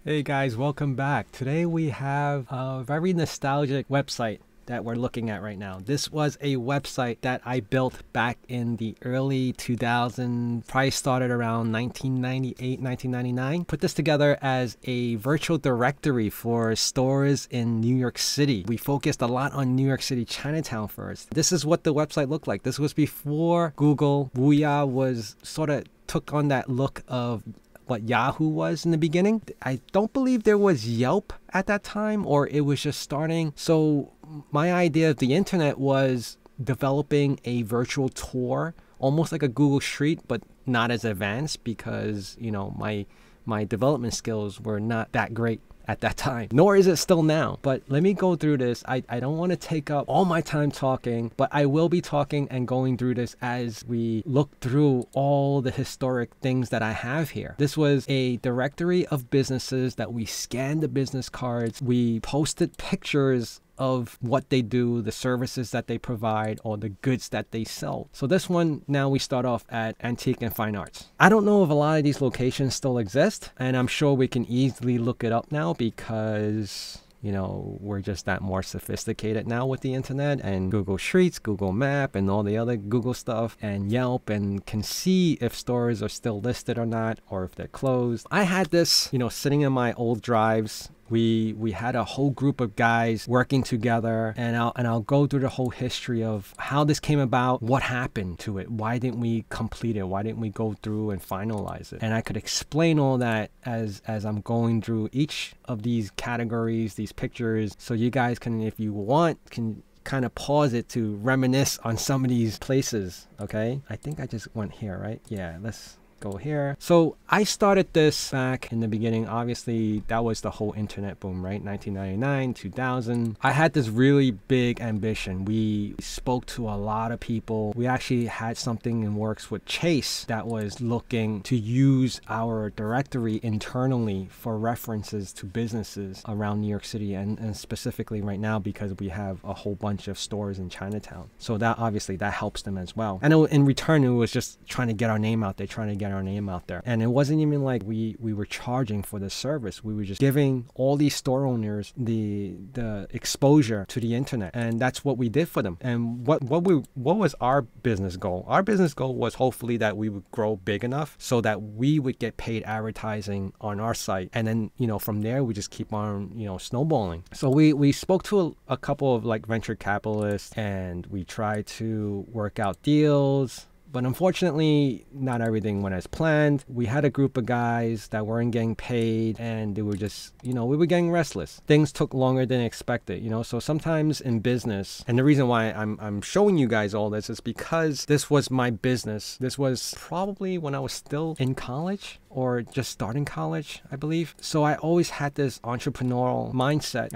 Hey guys, welcome back. Today we have a very nostalgic website that we're looking at right now. This was a website that I built back in the early 2000s, probably started around 1998, 1999. Put this together as a virtual directory for stores in New York City. We focused a lot on New York City Chinatown first. This is what the website looked like. This was before Google. Wooya was sort of took on that look of what Yahoo was in the beginning. I don't believe there was YELP at that time, or it was just starting. So my idea of the internet was developing a virtual tour, almost like a Google Street, but not as advanced because, you know, my development skills were not that great at that time, nor is it still now. But let me go through this. I don't want to take up all my time talking, but I will be talking and going through this as we look through all the historic things that I have here. This was a directory of businesses that we scanned the business cards. We posted pictures of what they do, the services that they provide, or the goods that they sell. So this one, now we start off at Antique and Fine Arts. I don't know if a lot of these locations still exist, and I'm sure we can easily look it up now because, you know, we're just that more sophisticated now with the internet and Google Streets, Google Map, and all the other Google stuff, and Yelp, and can see if stores are still listed or not, or if they're closed. I had this, you know, sitting in my old drives. We had a whole group of guys working together, and I'll go through the whole history of how this came about, what happened to it, why didn't we complete it, why didn't we go through and finalize it. And I could explain all that as I'm going through each of these categories, these pictures, so you guys can, if you want, can kind of pause it to reminisce on some of these places. Okay, I think I just went here, right? Yeah, let's go here. So I started this back in the beginning. Obviously that was the whole internet boom, right? 1999, 2000. I had this really big ambition. We spoke to a lot of people. We actually had something in works with Chase that was looking to use our directory internally for references to businesses around New York City, and specifically right now because we have a whole bunch of stores in Chinatown. So that obviously that helps them as well. And in return, it was just trying to get our name out there, trying to get our name out there. And it wasn't even like we were charging for the service. We were just giving all these store owners the exposure to the internet, and that's what we did for them. And what was our business goal? Our business goal was hopefully that we would grow big enough so that we would get paid advertising on our site, and then, you know, from there we just keep on, you know, snowballing. So we spoke to a couple of like venture capitalists, and we tried to work out deals. But unfortunately, not everything went as planned. We had a group of guys that weren't getting paid, and they were just, you know, we were getting restless. Things took longer than expected, you know. So sometimes in business, and the reason why I'm showing you guys all this is because this was my business. This was probably when I was still in college, or just starting college, I believe. So I always had this entrepreneurial mindset.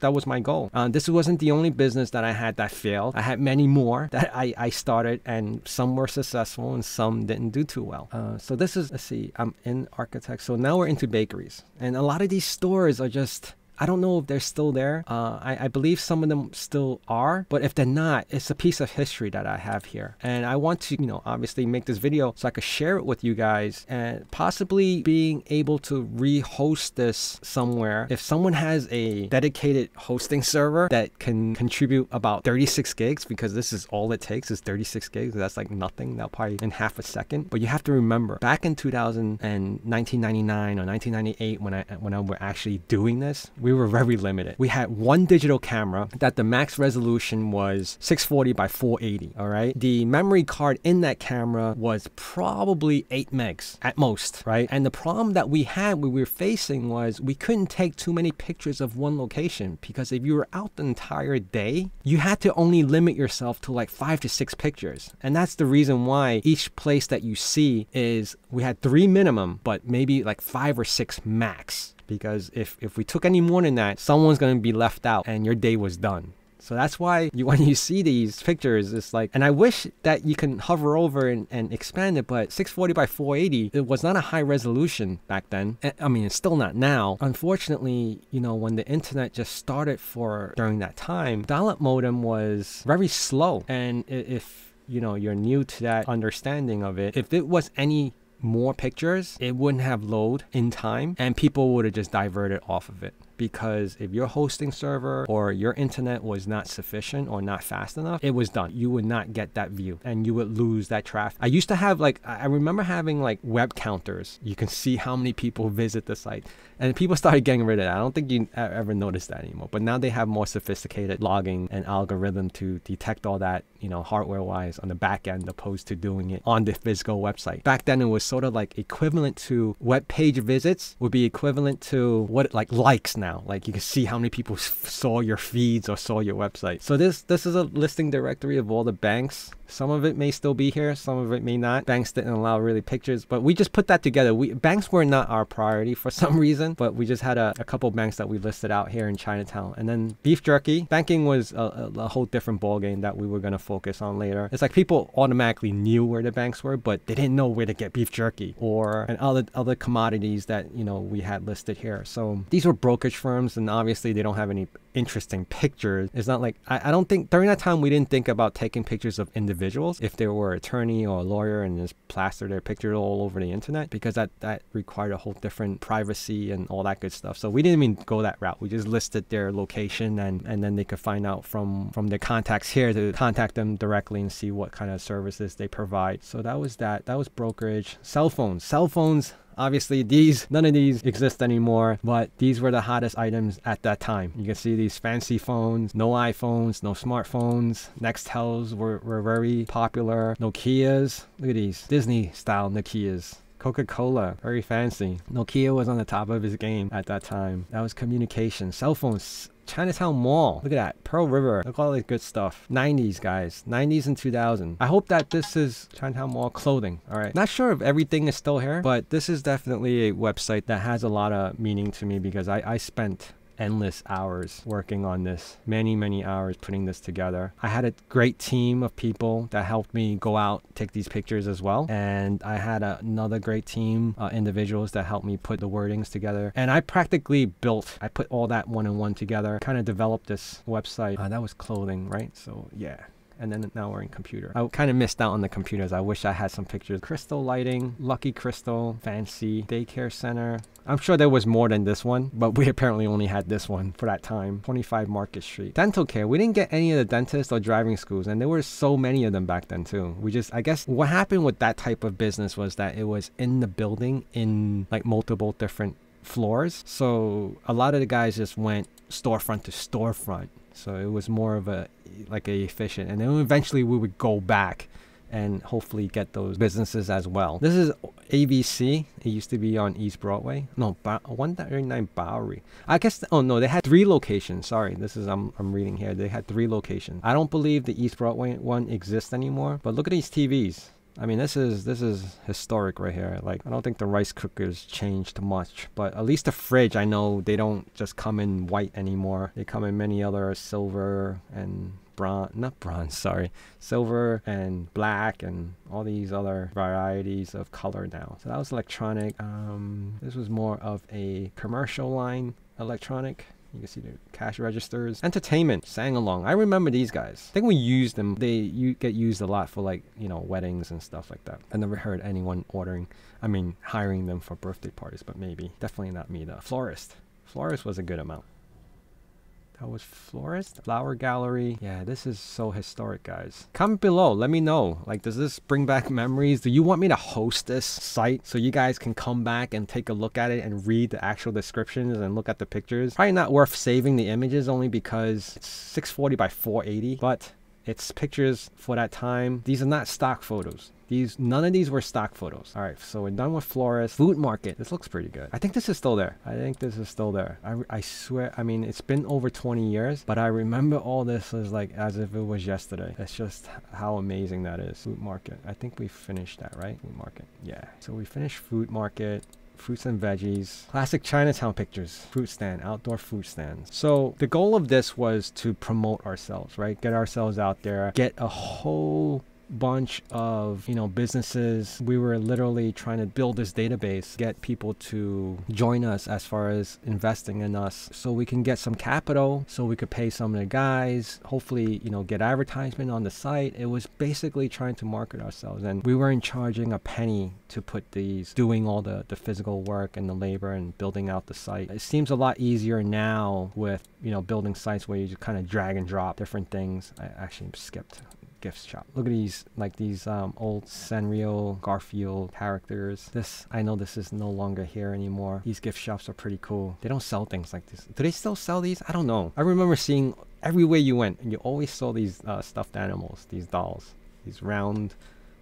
That was my goal. This wasn't the only business that I had that failed. I had many more that I started, and some were successful and some didn't do too well. So this is, let's see, I'm in architects. So now we're into bakeries. And a lot of these stores are just, I don't know if they're still there. I believe some of them still are, but if they're not, it's a piece of history that I have here. And I want to, you know, obviously make this video so I could share it with you guys, and possibly being able to re-host this somewhere. If someone has a dedicated hosting server that can contribute about 36 gigs, because this is all it takes is 36 gigs. That's like nothing. That'll probably in half a second. But you have to remember, back in 2000 and 1999 or 1998, when I were actually doing this, we were very limited. We had one digital camera that the max resolution was 640 by 480, all right? The memory card in that camera was probably 8 megs at most, right? And the problem that we were facing was we couldn't take too many pictures of one location, because if you were out the entire day, you had to only limit yourself to like 5 to 6 pictures. And that's the reason why each place that you see is, we had 3 minimum, but maybe like 5 or 6 max. Because if we took any more than that, someone's going to be left out and your day was done. So that's why when you see these pictures, it's like, and I wish that you can hover over and expand it, but 640 by 480, it was not a high resolution back then. I mean, it's still not now. Unfortunately, you know, when the internet just started during that time, dial-up modem was very slow. And if, you know, you're new to that understanding of it, if it was any more pictures, it wouldn't have load in time and people would have just diverted off of it. Because if your hosting server or your internet was not sufficient or not fast enough, it was done. You would not get that view and you would lose that traffic. I used to have like, I remember having like web counters. You can see how many people visit the site, and people started getting rid of that. I don't think you ever noticed that anymore, but now they have more sophisticated logging and algorithm to detect all that, you know, hardware wise on the back end, opposed to doing it on the physical website. Back then it was sort of like equivalent to web page visits would be equivalent to what like likes now. Like you can see how many people saw your feeds or saw your website. So this is a listing directory of all the banks. Some of it may still be here, some of it may not. Banks didn't allow really pictures, but we just put that together. Banks were not our priority for some reason, but we just had a couple banks that we listed out here in Chinatown. And then beef jerky. Banking was a whole different ballgame that we were going to focus on later. It's like people automatically knew where the banks were, but they didn't know where to get beef jerky and other commodities that, you know, we had listed here. So these were brokerage firms, and obviously they don't have any interesting pictures. It's not like, I don't think during that time we didn't think about taking pictures of individuals if they were an attorney or a lawyer and just plaster their pictures all over the internet, because that required a whole different privacy and all that good stuff. So we didn't even go that route. We just listed their location and then they could find out from their contacts here to contact them directly and see what kind of services they provide. So that was brokerage. Cell phones. Obviously, none of these exist anymore, but these were the hottest items at that time. You can see these fancy phones, no iPhones, no smartphones. Nextels were very popular. Nokias, look at these Disney style Nokias. Coca-Cola, very fancy. Nokia was on the top of his game at that time. That was communication. Cell phones. Chinatown Mall. Look at that. Pearl River. Look at all this good stuff. 90s, guys. 90s and 2000. I hope that this is Chinatown Mall clothing. All right. Not sure if everything is still here, but this is definitely a website that has a lot of meaning to me because I spent endless hours working on this, many hours putting this together. I had a great team of people that helped me go out, take these pictures as well, and I had another great team, individuals that helped me put the wordings together, and I practically I put all that one-on-one together, kind of developed this website. That was clothing, right? So yeah. And then now we're in computer. I kind of missed out on the computers. I wish I had some pictures. Crystal lighting, Lucky Crystal, fancy, daycare center. I'm sure there was more than this one, but we apparently only had this one for that time. 25 Market Street. Dental care. We didn't get any of the dentists or driving schools, and there were so many of them back then too. I guess what happened with that type of business was that it was in the building in like multiple different floors. So a lot of the guys just went storefront to storefront. So it was more of a efficient, and then eventually we would go back and hopefully get those businesses as well. This is ABC. It used to be on East Broadway. No, 139 Bowery. I guess, oh no, they had 3 locations. Sorry, this is, I'm reading here. They had 3 locations. I don't believe the East Broadway one exists anymore, but look at these TVs. I mean, this is historic right here. Like, I don't think the rice cookers changed much, but at least the fridge, I know they don't just come in white anymore. They come in many other silver and silver and black and all these other varieties of color now. So that was electronic. This was more of a commercial line electronic. You can see the cash registers. Entertainment, sang along. I remember these guys. I think we used them. They get used a lot for, like, you know, weddings and stuff like that. I never heard anyone hiring them for birthday parties, but maybe. Definitely not me though. Florist. Florist was a good amount. That was Florist. Flower Gallery. Yeah, this is so historic, guys. Comment below. Let me know. Like, does this bring back memories? Do you want me to host this site so you guys can come back and take a look at it and read the actual descriptions and look at the pictures? Probably not worth saving the images only because it's 640 by 480, but it's pictures for that time. These are not stock photos. None of these were stock photos. All right, so we're done with Florist. Food Market. This looks pretty good. I think this is still there. I swear, I mean, it's been over 20 years, but I remember all this as if it was yesterday. That's just how amazing that is. Food Market. I think we finished that, right? Food Market. Yeah. So we finished Food Market. Fruits and veggies, classic Chinatown pictures, fruit stand, outdoor fruit stands. So the goal of this was to promote ourselves, right? Get ourselves out there, get a whole bunch of, you know, businesses. We were literally trying to build this database, get people to join us as far as investing in us so we can get some capital, so we could pay some of the guys, hopefully, you know, get advertisement on the site. It was basically trying to market ourselves, and we weren't charging a penny to put these, doing all the physical work and the labor and building out the site. It seems a lot easier now with, you know, building sites where you just kind of drag and drop different things. I actually skipped gift shop. Look at these, like these old Sanrio, Garfield characters. This, I know this is no longer here anymore. These gift shops are pretty cool. They don't sell things like this. Do they still sell these? I don't know. I remember seeing everywhere you went, and you always saw these stuffed animals, these dolls, these round,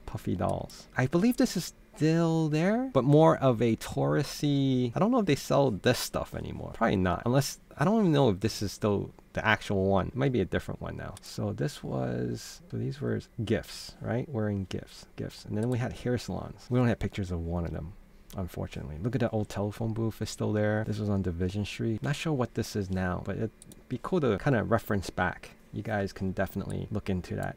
puffy dolls. I believe this is still there, but more of a touristy. I don't know if they sell this stuff anymore. Probably not, unless, I don't even know if this is still the actual one. It might be a different one now. So this was, so these were gifts, right? Wearing gifts. And then we had hair salons. We don't have pictures of one of them, unfortunately. Look at the old telephone booth, it's still there. This was on Division Street. Not sure what this is now, but it'd be cool to kind of reference back. You guys can definitely look into that.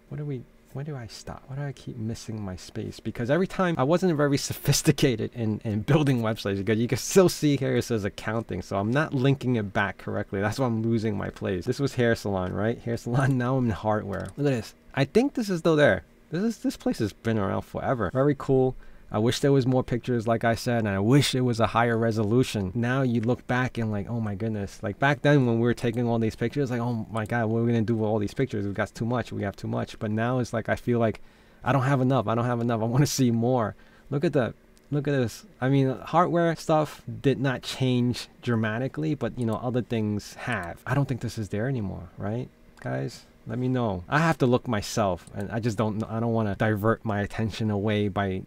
Where do I stop? Why do I keep missing my space? Because every time I wasn't very sophisticated in building websites, because you can still see here it says accounting, so I'm not linking it back correctly. That's why I'm losing my place. This was hair salon, right? Hair salon. Now I'm in hardware. Look at this. I think this is still there. This place has been around forever. Very cool. I wish there was more pictures, like I said, and I wish it was a higher resolution. Now you look back and like, oh my goodness. Like back then when we were taking all these pictures, like, oh my God, what are we going to do with all these pictures? We got too much. We have too much. But now it's like, I feel like I don't have enough. I want to see more. Look at this. I mean, hardware stuff did not change dramatically, but you know, other things have. I don't think this is there anymore, right, guys? Let me know. I have to look myself, and I just don't. I don't want to divert my attention away by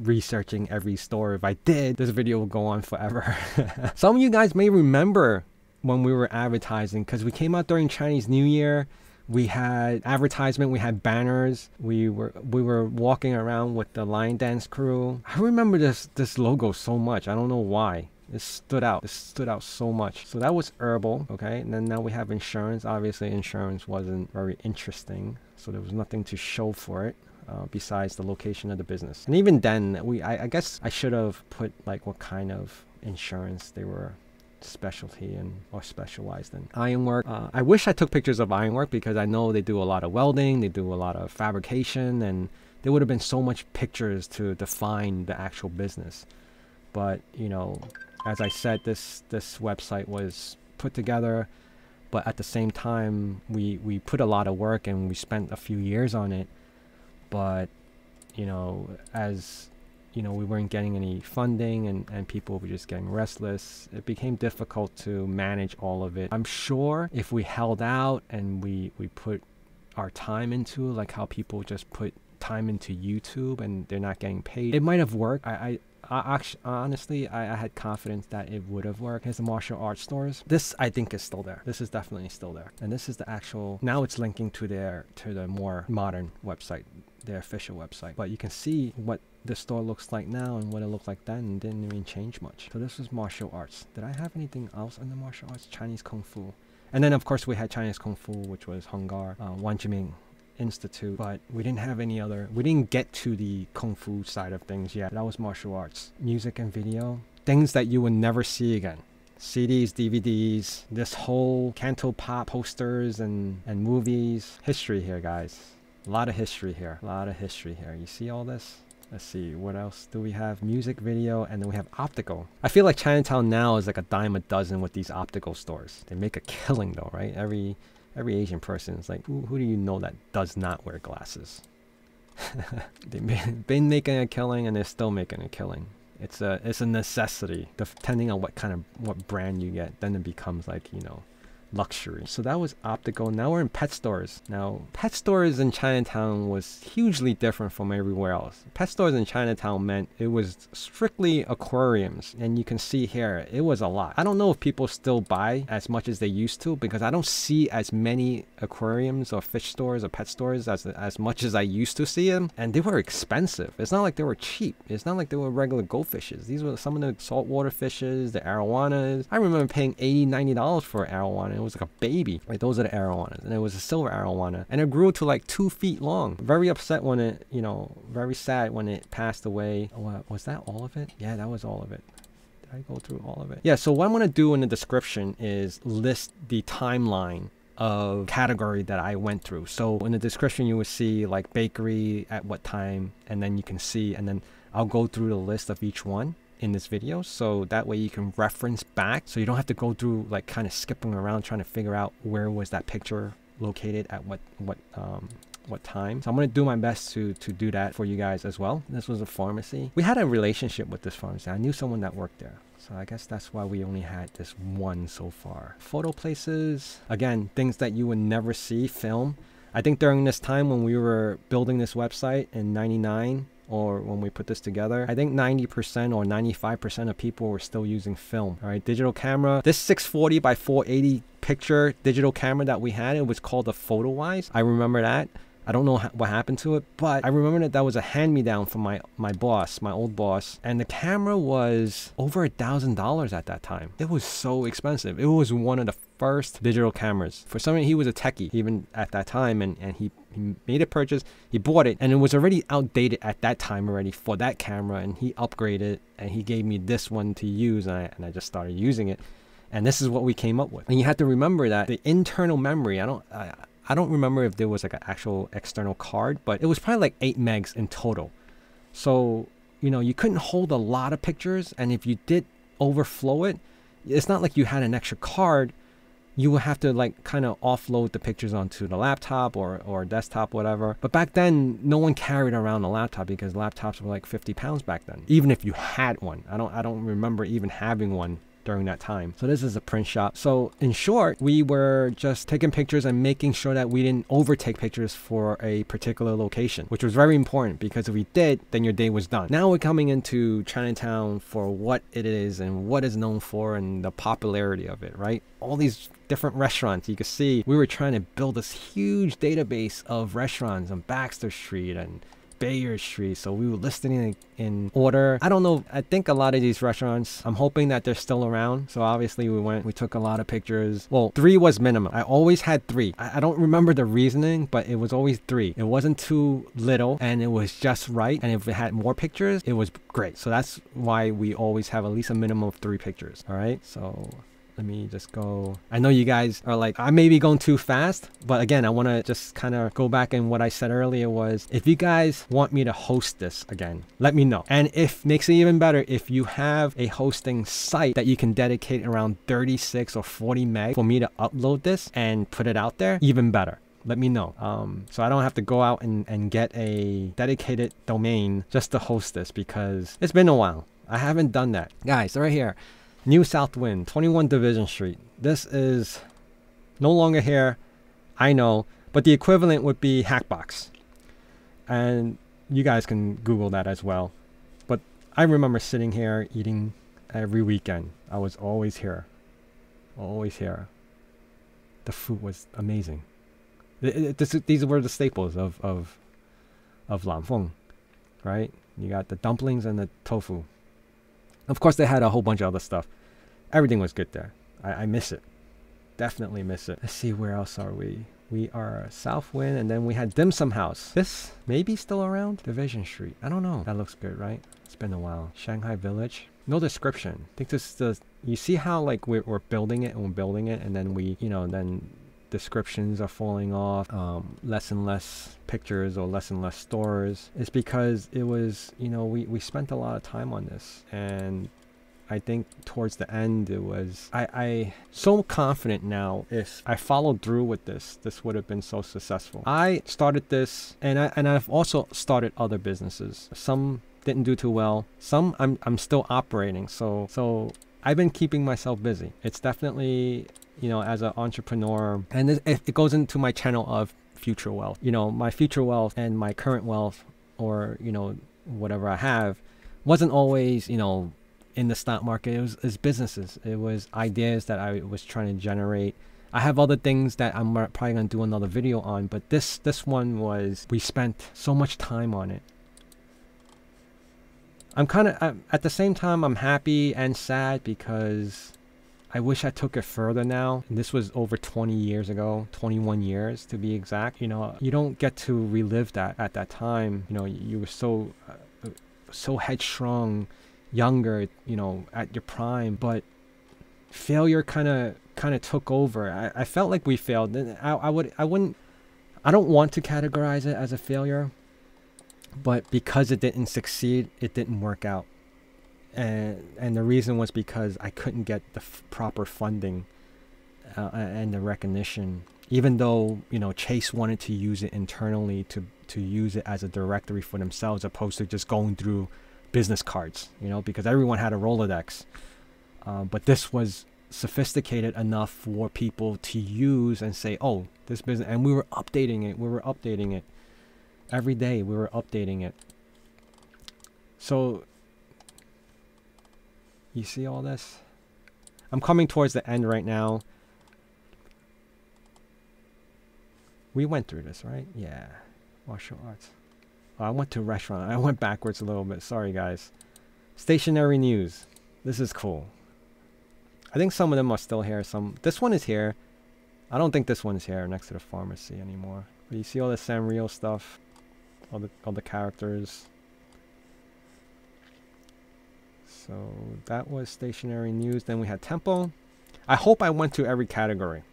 researching every store. If I did, this video will go on forever. Some of you guys may remember when we were advertising, because we came out during Chinese New Year. We had advertisement. We had banners. We were walking around with the line dance crew. I remember this logo so much. I don't know why. It stood out. It stood out so much. So that was Herbal, okay? And then now we have insurance. Obviously, insurance wasn't very interesting, so there was nothing to show for it besides the location of the business. And even then, I guess I should have put like what kind of insurance they were specialty in or specialized in. Ironwork. I wish I took pictures of ironwork, because I know they do a lot of welding. They do a lot of fabrication, and there would have been so much pictures to define the actual business. But you know, as I said, this website was put together, but at the same time, we put a lot of work and we spent a few years on it. But, you know, as, you know, we weren't getting any funding, and people were just getting restless. It became difficult to manage all of it. I'm sure if we held out and we put our time into, like how people just put time into YouTube and they're not getting paid, it might have worked. Honestly, I had confidence that it would have worked. Here's the martial arts stores. This, I think, is still there. This is definitely still there. And this is the actual, now it's linking to the more modern website, their official website. But you can see what the store looks like now and what it looked like then, and didn't even change much. So this was martial arts. Did I have anything else in the martial arts? Chinese Kung Fu. And then, of course, we had Chinese Kung Fu, which was Hongar, Wanjiming Institute, but we didn't have any other. We didn't get to the Kung Fu side of things yet. That was martial arts. Music and video, things that you would never see again. CDs, DVDs, this whole Canto Pop posters and movies. History here, guys. A lot of history here. You see all this? Let's see, what else do we have? Music, video, and then we have optical. I feel like Chinatown now is like a dime a dozen with these optical stores. They make a killing though, right? Every Asian person is like, who do you know that does not wear glasses? They've been making a killing, and they're still making a killing. It's a necessity. Depending on what brand you get, then it becomes like, you know, luxury. So that was optical. Now we're in pet stores. Now, pet stores in Chinatown was hugely different from everywhere else. Pet stores in Chinatown meant it was strictly aquariums. And you can see here, it was a lot. I don't know if people still buy as much as they used to, because I don't see as many aquariums or fish stores or pet stores as much as I used to see them. And they were expensive. It's not like they were cheap. It's not like they were regular goldfishes. These were some of the saltwater fishes, the arowanas. I remember paying $80, $90 for arowana It was like a baby. Like those are the arowanas, and it was a silver arowana, and it grew to like 2 feet long. Very upset when it, you know, very sad when it passed away. What was that? All of it? Yeah, that was all of it. Did I go through all of it? Yeah. So what I'm gonna do in the description is list the timeline of category that I went through. So in the description you will see like bakery at what time, and then you can see, and then I'll go through the list of each one in this video, so that way you can reference back, so you don't have to go through like kind of skipping around trying to figure out where was that picture located at what time. So I'm going to do my best to do that for you guys as well. This was a pharmacy. We had a relationship with this pharmacy. I knew someone that worked there, so I guess that's why we only had this one so far. Photo places, again, things that you would never see film. I think during this time when we were building this website in 99, or when we put this together, I think 90% or 95% of people were still using film. All right, digital camera. This 640 by 480 picture digital camera that we had, it was called a PhotoWise. I remember that. I don't know what happened to it, but I remember that was a hand-me-down from my boss, my old boss, and the camera was over $1,000 at that time. It was so expensive. It was one of the first digital cameras. For some reason, he was a techie even at that time, and he made a purchase, he bought it, and it was already outdated at that time already for that camera, and he upgraded, and he gave me this one to use, and I just started using it, and this is what we came up with. And you have to remember that the internal memory, I don't remember if there was like an actual external card, but it was probably like 8 megs in total. So, you know, you couldn't hold a lot of pictures, and if you did overflow it, it's not like you had an extra card. You would have to like kind of offload the pictures onto the laptop or desktop, whatever. But back then, no one carried around a laptop because laptops were like 50 pounds back then. Even if you had one, I don't remember even having one during that time. So this is a print shop. So in short, we were just taking pictures and making sure that we didn't overtake pictures for a particular location, which was very important, because if we did, then your day was done. Now we're coming into Chinatown for what it is and what it's known for and the popularity of it, right? All these different restaurants. You can see we were trying to build this huge database of restaurants on Baxter Street and Bayard Street, so we were listing in order. I don't know, I think a lot of these restaurants, I'm hoping that they're still around. So obviously we took a lot of pictures. Well, 3 was minimum. I always had 3. I don't remember the reasoning, but it was always 3. It wasn't too little, and it was just right, and if it had more pictures, it was great. So that's why we always have at least a minimum of 3 pictures. All right, so let me just go. I know you guys are like, I may be going too fast, but again, I want to just kind of go back, and what I said earlier was, if you guys want me to host this again, let me know. And if makes it even better, if you have a hosting site that you can dedicate around 36 or 40 meg for me to upload this and put it out there, even better. Let me know. So I don't have to go out and get a dedicated domain just to host this, because it's been a while. I haven't done that. Guys, right here. New South Wind, 21 Division Street. This is no longer here, I know, but the equivalent would be Hackbox. And you guys can Google that as well. But I remember sitting here eating every weekend. I was always here. Always here. The food was amazing. These were the staples of Lam Feng, right? You got the dumplings and the tofu. Of course, they had a whole bunch of other stuff. Everything was good there. I miss it. Definitely miss it. Let's see, where else are we? We are Southwind, and then we had Dim Sum House. This may be still around. Division Street. I don't know. That looks good, right? It's been a while. Shanghai Village. No description. I think this is the... You see how like we're building it and we're building it, and then we, you know, then descriptions are falling off, less and less pictures or less and less stores. It's because it was, you know, we spent a lot of time on this, and I think towards the end it was, I so confident now, if I followed through with this would have been so successful. I started this, and I've also started other businesses. Some didn't do too well. Some I'm still operating. So I've been keeping myself busy. It's definitely, you know, as an entrepreneur, and it goes into my channel of future wealth. You know, my future wealth and my current wealth, or, you know, whatever I have, wasn't always, you know, in the stock market. It was businesses. It was ideas that I was trying to generate. I have other things that I'm probably going to do another video on, but this one was, we spent so much time on it. I'm kind of, at the same time, I'm happy and sad, because I wish I took it further now. And this was over 20 years ago, 21 years to be exact. You know, you don't get to relive that at that time. You know, you were so headstrong, younger, you know, at your prime, but failure kind of took over. I felt like we failed. I don't want to categorize it as a failure, but because it didn't succeed, it didn't work out. And the reason was because I couldn't get the proper funding and the recognition, even though, you know, Chase wanted to use it internally to use it as a directory for themselves, opposed to just going through business cards, you know, because everyone had a Rolodex. But this was sophisticated enough for people to use and say, oh, this business, and we were updating it every day. We were updating it. So you see all this? I'm coming towards the end right now. We went through this, right? Yeah. Martial arts. Oh, I went to restaurant. I went backwards a little bit. Sorry, guys. Stationary news. This is cool. I think some of them are still here. This one is here. I don't think this one is here next to the pharmacy anymore. But you see all the Sanrio stuff, all the characters. So that was stationary news. Then we had Tempo. I hope I went to every category.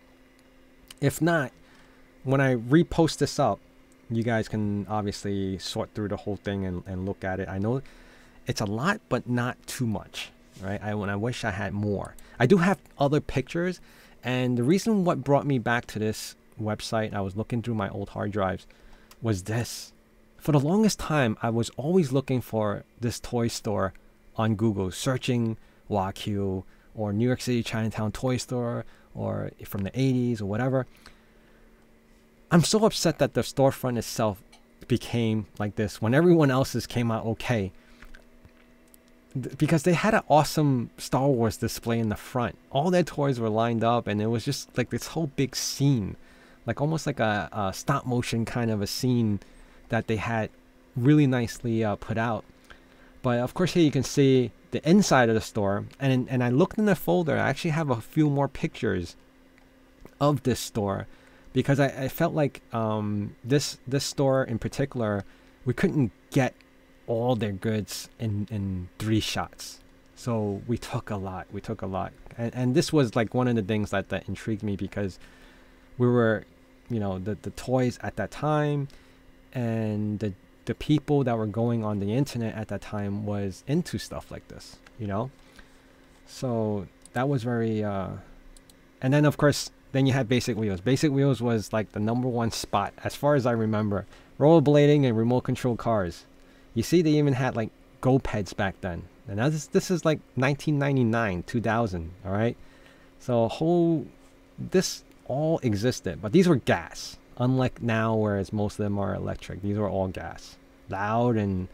If not, when I repost this up, you guys can obviously sort through the whole thing and look at it. I know it's a lot, but not too much, right? I wish I had more. I do have other pictures, and the reason what brought me back to this website, I was looking through my old hard drives, was this. For the longest time, I was always looking for this toy store on Google, searching YAHOO or New York City Chinatown toy store or from the 80s or whatever. I'm so upset that the storefront itself became like this when everyone else's came out okay. Because they had an awesome Star Wars display in the front. All their toys were lined up, and it was just like this whole big scene. Like almost like a stop motion kind of a scene that they had really nicely put out. But of course here you can see the inside of the store. And I looked in the folder. I actually have a few more pictures of this store. Because I felt like this store in particular, we couldn't get all their goods in 3 shots. So we took a lot. And this was like one of the things that intrigued me, because we were, you know, the toys at that time, and the people that were going on the internet at that time was into stuff like this, you know. So that was very and then of course then you had Basic Wheels. Basic Wheels was like the #1 spot as far as I remember. Rollerblading and remote control cars. You see, they even had like GoPeds back then. And now this is like 1999, 2000, all right? So this all existed, but these were gas. Unlike now, whereas most of them are electric. These were all gas. Loud and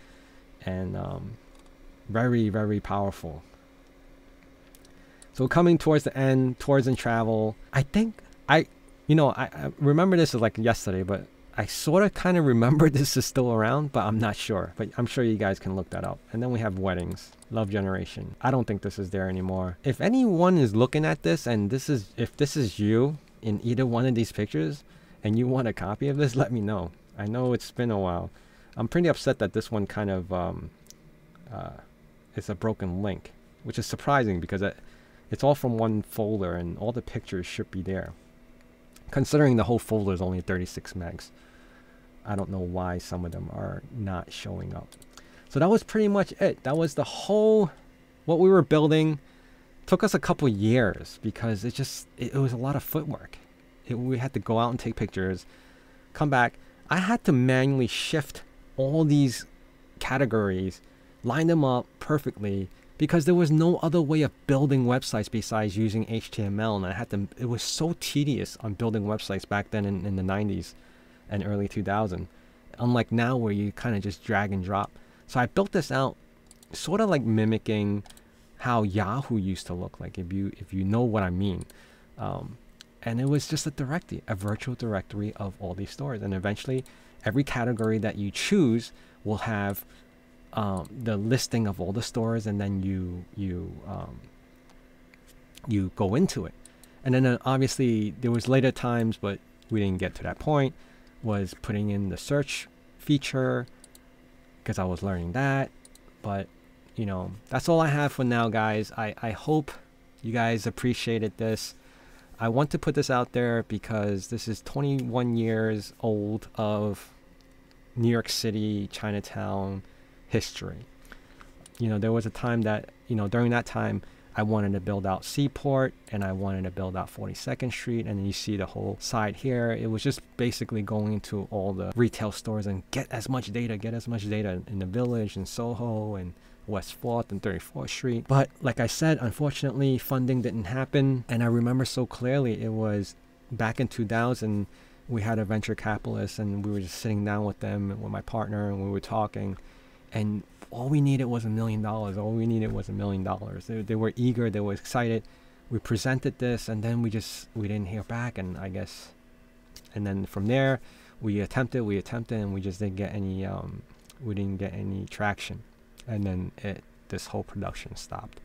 very, very powerful. So coming towards the end, tours and travel, I think I remember this as like yesterday, but I sort of kind of remember this is still around, but I'm not sure. But I'm sure you guys can look that up. And then we have weddings, Love Generation. I don't think this is there anymore. If anyone is looking at this and if this is you in either one of these pictures and you want a copy of this, let me know. I know it's been a while. I'm pretty upset that this one kind of it's a broken link, which is surprising because it's all from one folder and all the pictures should be there. Considering the whole folder is only 36 megs. I don't know why some of them are not showing up. So that was pretty much it. That was the whole, what we were building. Took us a couple years because it was a lot of footwork. We had to go out and take pictures, come back. I had to manually shift all these categories, line them up perfectly, because there was no other way of building websites besides using HTML, and it was so tedious on building websites back then in the 90s and early 2000, unlike now where you kind of just drag and drop. So I built this out sort of like mimicking how Yahoo used to look like, if you know what I mean. And it was just a virtual directory of all these stores, and eventually every category that you choose will have the listing of all the stores, and then you you go into it. And then obviously there was later times, but we didn't get to that point, was putting in the search feature because I was learning that. But you know, that's all I have for now, guys. I hope you guys appreciated this. I want to put this out there because this is 21 years old of New York City, Chinatown history. You know, there was a time that, you know, during that time, I wanted to build out Seaport and I wanted to build out 42nd Street. And then you see the whole side here. It was just basically going into all the retail stores and get as much data in the Village and Soho and West 4th and 34th Street. But like I said, unfortunately, funding didn't happen. And I remember so clearly, it was back in 2000, we had a venture capitalist and we were just sitting down with them, with my partner, and we were talking. And all we needed was $1 million. All we needed was $1 million. They were eager. They were excited. We presented this, and then we didn't hear back. And I guess, and then from there, we attempted, and we just didn't get any. We didn't get any traction. And then this whole production stopped,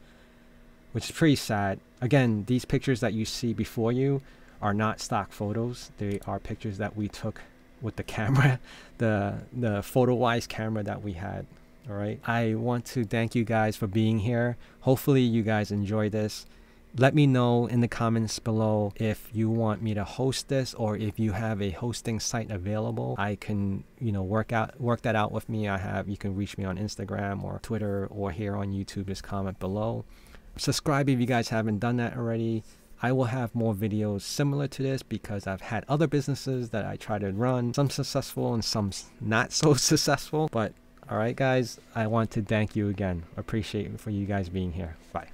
which is pretty sad. Again, these pictures that you see before you are not stock photos. They are pictures that we took with the camera, the PhotoWise camera that we had. All right. I want to thank you guys for being here. Hopefully you guys enjoy this. Let me know in the comments below if you want me to host this, or if you have a hosting site available. I can, you know, work that out with me. You can reach me on Instagram or Twitter or here on YouTube. Just comment below. Subscribe if you guys haven't done that already. I will have more videos similar to this because I've had other businesses that I try to run, some successful and some not so successful. But all right, guys, I want to thank you again. Appreciate it for you guys being here. Bye.